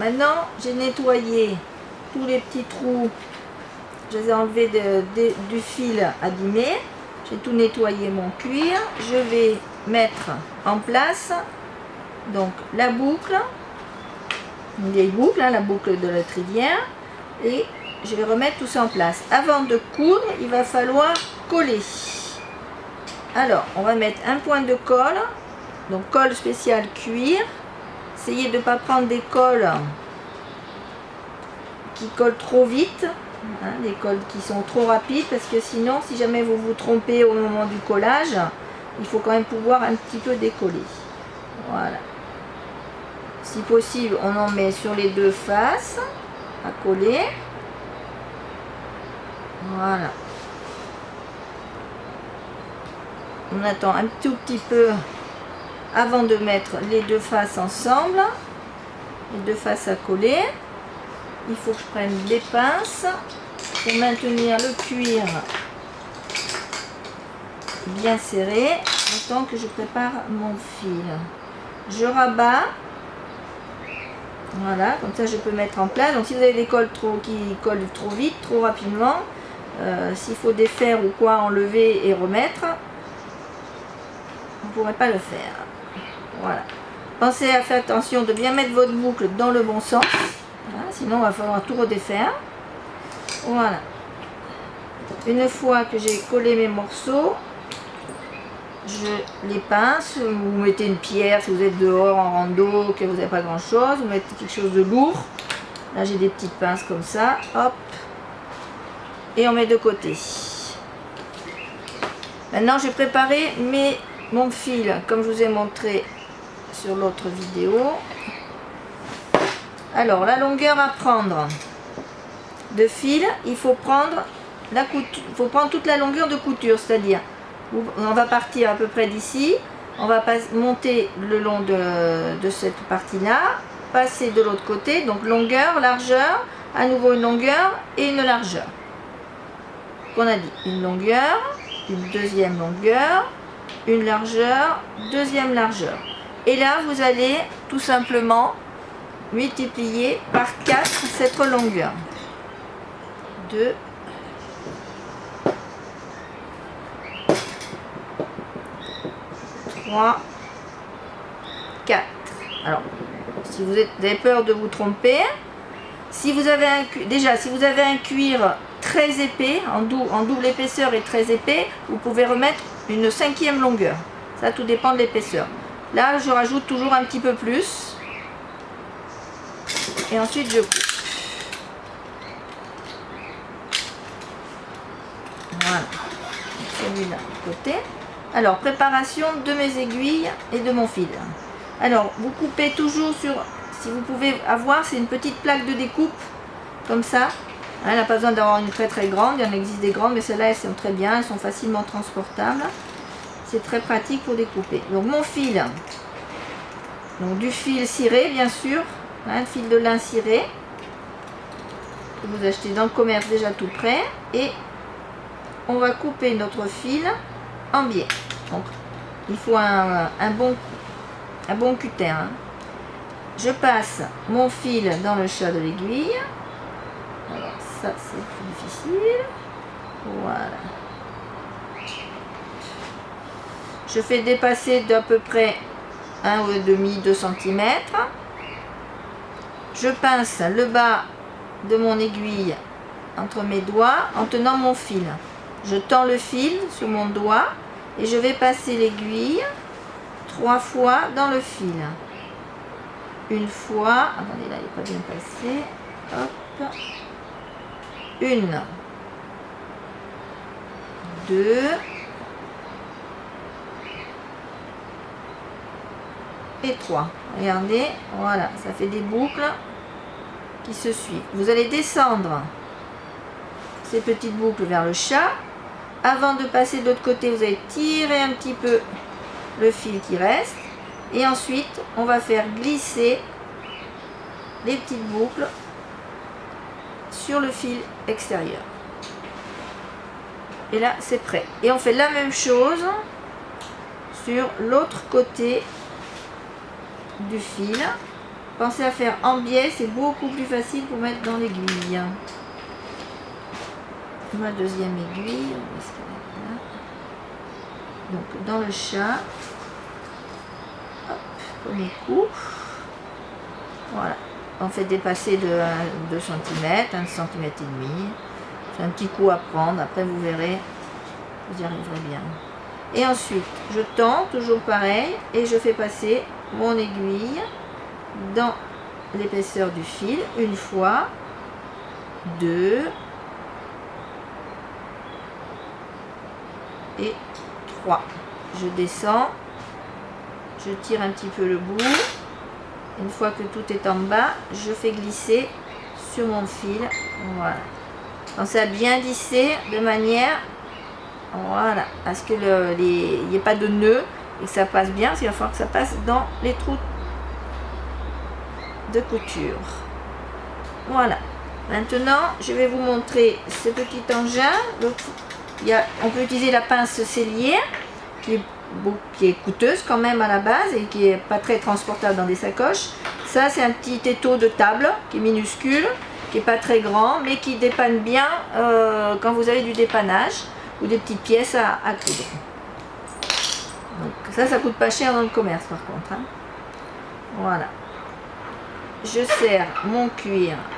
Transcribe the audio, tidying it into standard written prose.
Maintenant, j'ai nettoyé tous les petits trous. Je les ai enlevés du fil abîmé. J'ai tout nettoyé mon cuir. Je vais mettre en place donc la boucle, une vieille boucle, la boucle de la trivière, et je vais remettre tout ça en place. Avant de coudre, il va falloir coller. Alors, on va mettre un point de colle, donc colle spéciale cuir. Essayez de ne pas prendre des colles qui collent trop vite, des colles qui sont trop rapides, parce que sinon, si jamais vous vous trompez au moment du collage, il faut quand même pouvoir un petit peu décoller. Voilà. Si possible, on en met sur les deux faces à coller. Voilà. On attend un tout petit peu avant de mettre les deux faces ensemble, les deux faces à coller. Il faut que je prenne des pinces pour maintenir le cuir bien serré, le temps que je prépare mon fil. Je rabats, voilà, comme ça je peux mettre en place. Donc si vous avez des colles qui collent trop vite, trop rapidement, s'il faut défaire ou quoi, enlever et remettre, vous ne pourrez pas le faire. Voilà. Pensez à faire attention de bien mettre votre boucle dans le bon sens. Voilà, sinon il va falloir tout redéfaire. Voilà. Une fois que j'ai collé mes morceaux, je les pince. Vous mettez une pierre si vous êtes dehors en rando, que vous n'avez pas grand chose. Vous mettez quelque chose de lourd. Là j'ai des petites pinces comme ça. Hop. Et on met de côté. Maintenant j'ai préparé mon fil comme je vous ai montré sur l'autre vidéo. Alors la longueur à prendre de fil, il faut prendre la couture, il faut prendre toute la longueur de couture, c'est-à-dire on va partir à peu près d'ici, on va monter le long de cette partie-là, passer de l'autre côté, donc longueur, largeur, à nouveau une longueur et une largeur. Qu'on a dit une longueur, une deuxième longueur, une largeur, deuxième largeur. Et là, vous allez tout simplement multiplier par 4 cette longueur. 2, 3, 4. Alors, si vous avez peur de vous tromper, si vous avez si vous avez un cuir très épais, en double épaisseur et très épais, vous pouvez remettre une 5e longueur. Ça, tout dépend de l'épaisseur. Là, je rajoute toujours un petit peu plus. Et ensuite, je coupe. Voilà. Celui-là de côté. Alors, préparation de mes aiguilles et de mon fil. Alors, vous coupez toujours sur... Si vous pouvez avoir, c'est une petite plaque de découpe. Comme ça. Elle n'a pas besoin d'avoir une très très grande. Il y en existe des grandes, mais celles-là, elles sont très bien. Elles sont facilement transportables. C'est très pratique pour découper. Donc, mon fil. Donc, du fil ciré, bien sûr. Un fil de lin ciré. Que vous achetez dans le commerce déjà tout prêt. Et on va couper notre fil en biais. Donc, il faut un bon cutter. Hein. Je passe mon fil dans le chat de l'aiguille. Alors ça c'est plus difficile. Voilà. Je fais dépasser d'à peu près 1,5-2 cm. Je pince le bas de mon aiguille entre mes doigts en tenant mon fil. Je tends le fil sur mon doigt et je vais passer l'aiguille 3 fois dans le fil. Une fois, attendez là il n'est pas bien passé, hop, 1, 2, et 3. Regardez, voilà, ça fait des boucles qui se suivent. Vous allez descendre ces petites boucles vers le chat. Avant de passer de l'autre côté, vous allez tirer un petit peu le fil qui reste. Et ensuite, on va faire glisser les petites boucles sur le fil extérieur. Et là, c'est prêt. Et on fait la même chose sur l'autre côté du fil. pensez à faire en biais, c'est beaucoup plus facile pour mettre dans l'aiguille. Ma deuxième aiguille, où est-ce qu'elle est là? Donc dans le chat, hop, premier coup, voilà, on fait dépasser de 2 cm, 1 cm et demi. C'est un petit coup à prendre, après vous verrez, vous y arriverez bien. Et ensuite, je tends, toujours pareil, et je fais passer mon aiguille dans l'épaisseur du fil, une fois, 2, et 3. Je descends, je tire un petit peu le bout. Une fois que tout est en bas, je fais glisser sur mon fil. Voilà. Pensez à bien lisser de manière, voilà, à ce que il n'y ait pas de nœud et que ça passe bien, parce qu'il va falloir que ça passe dans les trous de couture. Voilà. Maintenant, je vais vous montrer ce petit engin. Donc, on peut utiliser la pince sellière qui est coûteuse quand même à la base et qui n'est pas très transportable dans des sacoches. Ça, c'est un petit étau de table qui est minuscule, qui n'est pas très grand, mais qui dépanne bien quand vous avez du dépannage ou des petites pièces à coudre. Donc ça coûte pas cher dans le commerce par contre. Hein. Voilà. Je serre mon cuir